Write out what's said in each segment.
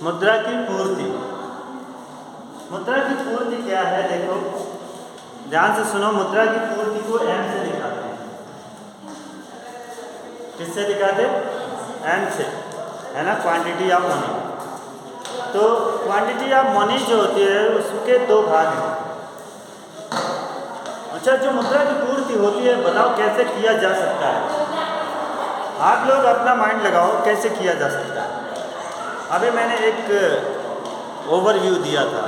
मुद्रा की पूर्ति। मुद्रा की पूर्ति क्या है? देखो ध्यान से सुनो। मुद्रा की पूर्ति को एम से दिखाते हैं। किससे दिखाते? एम से, है ना, क्वांटिटी ऑफ मनी। तो क्वांटिटी ऑफ मनी जो होती है उसके दो भाग हैं। अच्छा, जो मुद्रा की पूर्ति होती है बताओ कैसे किया जा सकता है? आप लोग अपना माइंड लगाओ कैसे किया जा सकता है। अभी मैंने एक ओवरव्यू दिया था,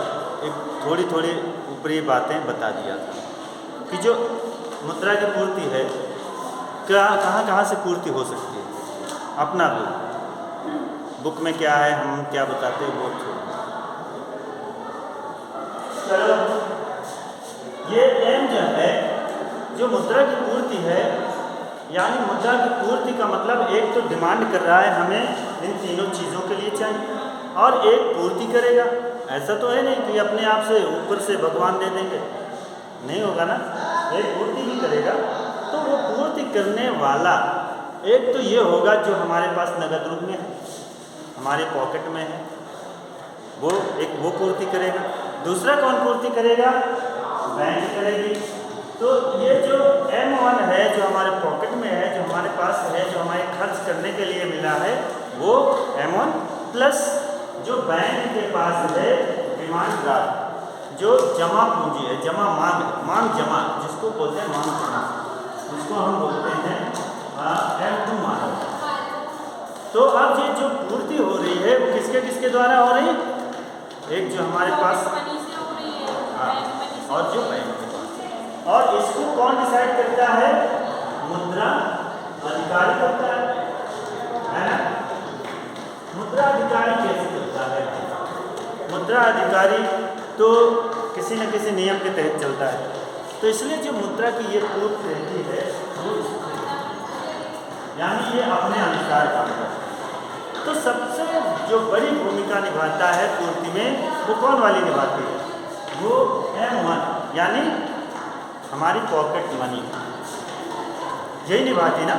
एक थोड़ी थोड़ी ऊपरी बातें बता दिया था कि जो मुद्रा की पूर्ति है क्या कहाँ कहाँ से पूर्ति हो सकती है। अपना बुक में क्या है, हम क्या बताते हैं वो छोड़ो। चलो, ये एम जो है, जो मुद्रा की पूर्ति है, यानी मुद्रा की पूर्ति का मतलब एक तो डिमांड कर रहा है हमें इन तीनों चीज़ों के लिए चाहिए, और एक पूर्ति करेगा। ऐसा तो है नहीं कि अपने आप से ऊपर से भगवान दे देंगे, नहीं होगा ना। एक पूर्ति भी करेगा। तो वो पूर्ति करने वाला एक तो ये होगा जो हमारे पास नगद रूप में है, हमारे पॉकेट में है, वो पूर्ति करेगा। दूसरा कौन पूर्ति करेगा? बैंक करेगी। तो ये जो M1 है, जो हमारे पॉकेट में है, जो हमारे पास है, जो हमारे खर्च करने के लिए मिला है, वो M1 प्लस जो बैंक के पास है डिमांड ड्राफ्ट, जो जमा पूंजी है, जमा मांग जमा, जिसको बोलते हैं मांग जमा, उसको हम बोलते हैं M2 मांग। तो अब ये जो पूर्ति हो रही है वो किसके किसके द्वारा हो रही है? एक जो हमारे पास, और जो बैंक के पास। और इसको कौन डिसाइड करता है? मुद्रा अधिकारी करता है ना। मुद्रा अधिकारी कैसे करता है? मुद्रा अधिकारी तो किसी न किसी नियम के तहत चलता है। तो इसलिए जो मुद्रा की ये पूर्ति रहती है वो, यानी ये अपने अनुसार काम करता है। तो सबसे जो बड़ी भूमिका निभाता है पूर्ति में, वो कौन वाली निभाती है? वो M1, यानी हमारी पॉकेट मनी, यही निभाती ना।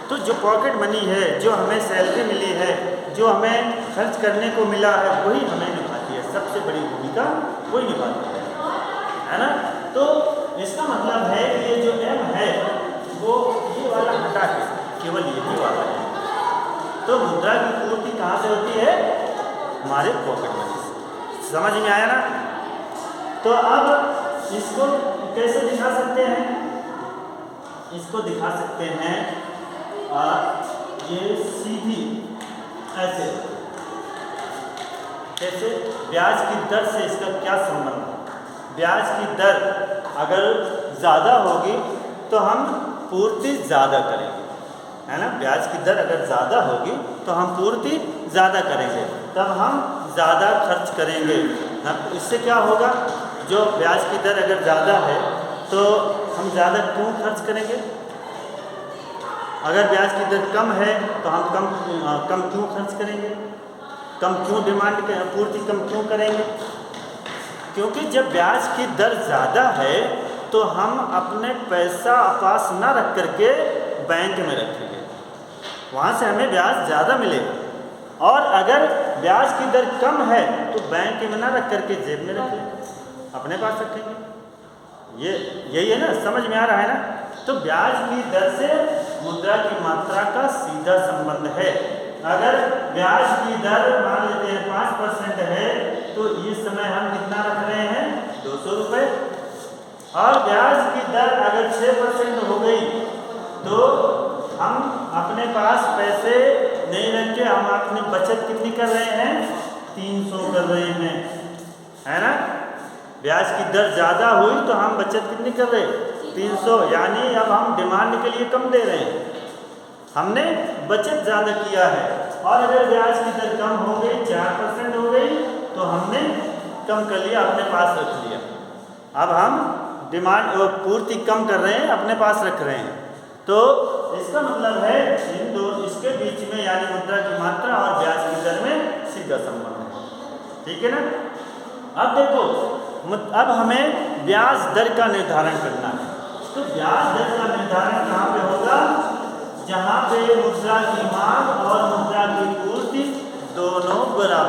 तो जो पॉकेट मनी है, जो हमें सैलरी मिली है, जो हमें खर्च करने को मिला है, वही हमें निभाती है। सबसे बड़ी भूमिका वही निभाती है ना। तो इसका मतलब है कि ये जो M है वो ये वाला हटा के केवल यही वाला है। तो मुद्रा की पूर्ति कहाँ से होती है? हमारे पॉकेट मनी से। समझ में आया ना? तो अब इसको कैसे दिखा सकते हैं? इसको दिखा सकते हैं ये सीधी ऐसे। कैसे? ब्याज की दर से इसका क्या संबंध है? ब्याज की दर अगर ज़्यादा होगी तो हम पूर्ति ज़्यादा करेंगे, है ना। ब्याज की दर अगर ज़्यादा होगी तो हम पूर्ति ज़्यादा करेंगे, तब हम ज़्यादा खर्च करेंगे। इससे क्या होगा? जो ब्याज की दर अगर ज़्यादा है तो हम ज़्यादा क्यों खर्च करेंगे? अगर ब्याज की दर कम है तो हम कम क्यों खर्च करेंगे? कम क्यों डिमांड पूर्ति कम क्यों करेंगे? क्योंकि जब ब्याज की दर ज़्यादा है तो हम अपने पैसा पास ना रख करके बैंक में रखेंगे, वहाँ से हमें ब्याज ज़्यादा मिलेगा। और अगर ब्याज की दर कम है तो बैंक में ना रख करके जेब में रखेंगे, अपने पास रखेंगे। यही है ना, समझ में आ रहा है ना। तो ब्याज की दर से मुद्रा की मात्रा का सीधा संबंध है। अगर ब्याज की दर मान लेते हैं 5% है तो इस समय हम कितना रख रहे हैं? 200 रुपये। और ब्याज की दर अगर 6% हो गई तो हम अपने पास पैसे नहीं रख के हम अपनी बचत कितनी कर रहे हैं? 300 कर रहे हैं, है ना। ब्याज की दर ज़्यादा हुई तो हम बचत कितनी कर रहे हैं? 300। यानी अब हम डिमांड के लिए कम दे रहे हैं, हमने बचत ज़्यादा किया है। और अगर ब्याज की दर कम हो गई, 4% हो गई, तो हमने कम कर लिया, अपने पास रख लिया। अब हम डिमांड पूर्ति कम कर रहे हैं, अपने पास रख रहे हैं। तो इसका मतलब है इन दो इसके बीच में, यानी मुद्रा की मात्रा और ब्याज की दर में सीधा संबंध है। ठीक है ना। अब देखो, अब हमें ब्याज दर का निर्धारण करना है। तो ब्याज दर का निर्धारण कहाँ पे होगा? जहाँ पे मुद्रा की मांग और मुद्रा की पूर्ति दोनों बराबर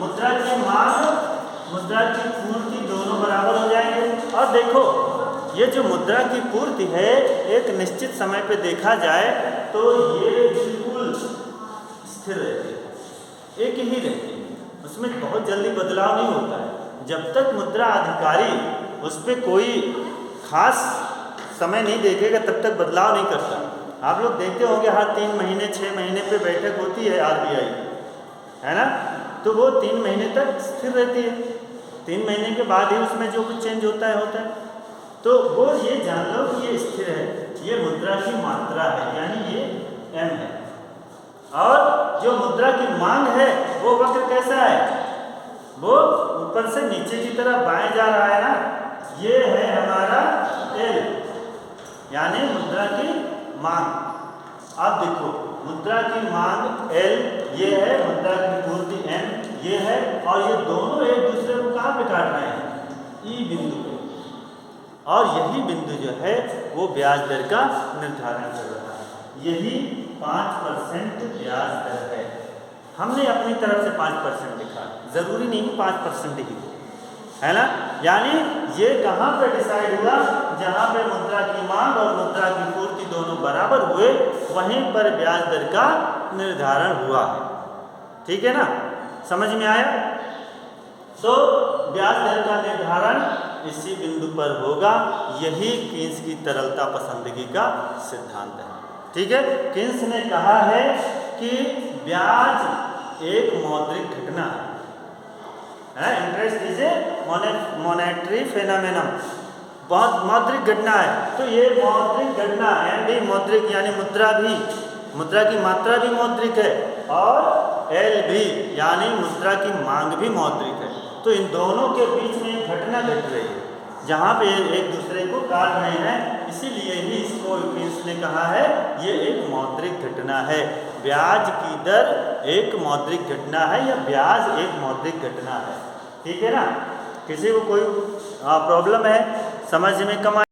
मुद्रा की मांग, मुद्रा की पूर्ति दोनों बराबर हो जाएंगे। और देखो ये जो मुद्रा की पूर्ति है एक निश्चित समय पे देखा जाए तो ये बिल्कुल स्थिर रहती है, एक ही रहती है, उसमें बहुत जल्दी बदलाव नहीं होता है। जब तक मुद्रा अधिकारी उस पर कोई खास समय नहीं देखेगा तब तक बदलाव नहीं करता। आप लोग देखते होंगे हर 3 महीने 6 महीने पे बैठक होती है RBI, है ना, तो वो 3 महीने तक स्थिर रहती है, 3 महीने के बाद ही उसमें जो कुछ चेंज होता है। तो वो ये जान लो कि ये स्थिर है, ये मुद्रा की मात्रा है, यानी ये M है। और जो मुद्रा की मांग है वो वक्र कैसा है, वो ऊपर से नीचे की तरफ बाएं जा रहा है ना, ये है हमारा L, यानी मुद्रा की मांग। अब देखो मुद्रा की मांग L ये है, मुद्रा की पूर्ति M ये है, और ये दोनों एक दूसरे को कहाँ पे काट रहे हैं, E बिंदु पे। और यही बिंदु जो है वो ब्याज दर का निर्धारण कर रहा है। यही 5% ब्याज दर है। हमने अपनी तरफ से 5% लिखा, ज़रूरी नहीं कि 5% ही हो, है ना। यानी ये कहाँ पर डिसाइड हुआ, जहाँ पे मुद्रा की मांग और मुद्रा की पूर्ति दोनों बराबर हुए वहीं पर ब्याज दर का निर्धारण हुआ है। ठीक है ना, समझ में आया। तो ब्याज दर का निर्धारण इसी बिंदु पर होगा, यही कीन्स की तरलता पसंदगी का सिद्धांत है। ठीक है, कीन्स ने कहा है कि ब्याज एक मौद्रिक घटना है, interest is a monetary phenomenon, बहुत मौद्रिक घटना है। तो ये मौद्रिक घटना एम भी मौद्रिक, यानी मुद्रा भी, मुद्रा की मात्रा भी मौद्रिक है, और एल भी यानी मुद्रा की मांग भी मौद्रिक है। तो इन दोनों के बीच में एक घटना घट रही है जहाँ पे एक दूसरे को काट रहे हैं, इसीलिए ही इसको कीन्स ने कहा है ये एक मौद्रिक घटना है। ब्याज की दर एक मौद्रिक घटना है, या ब्याज एक मौद्रिक घटना है। ठीक है ना, किसी को कोई प्रॉब्लम है समझ में कम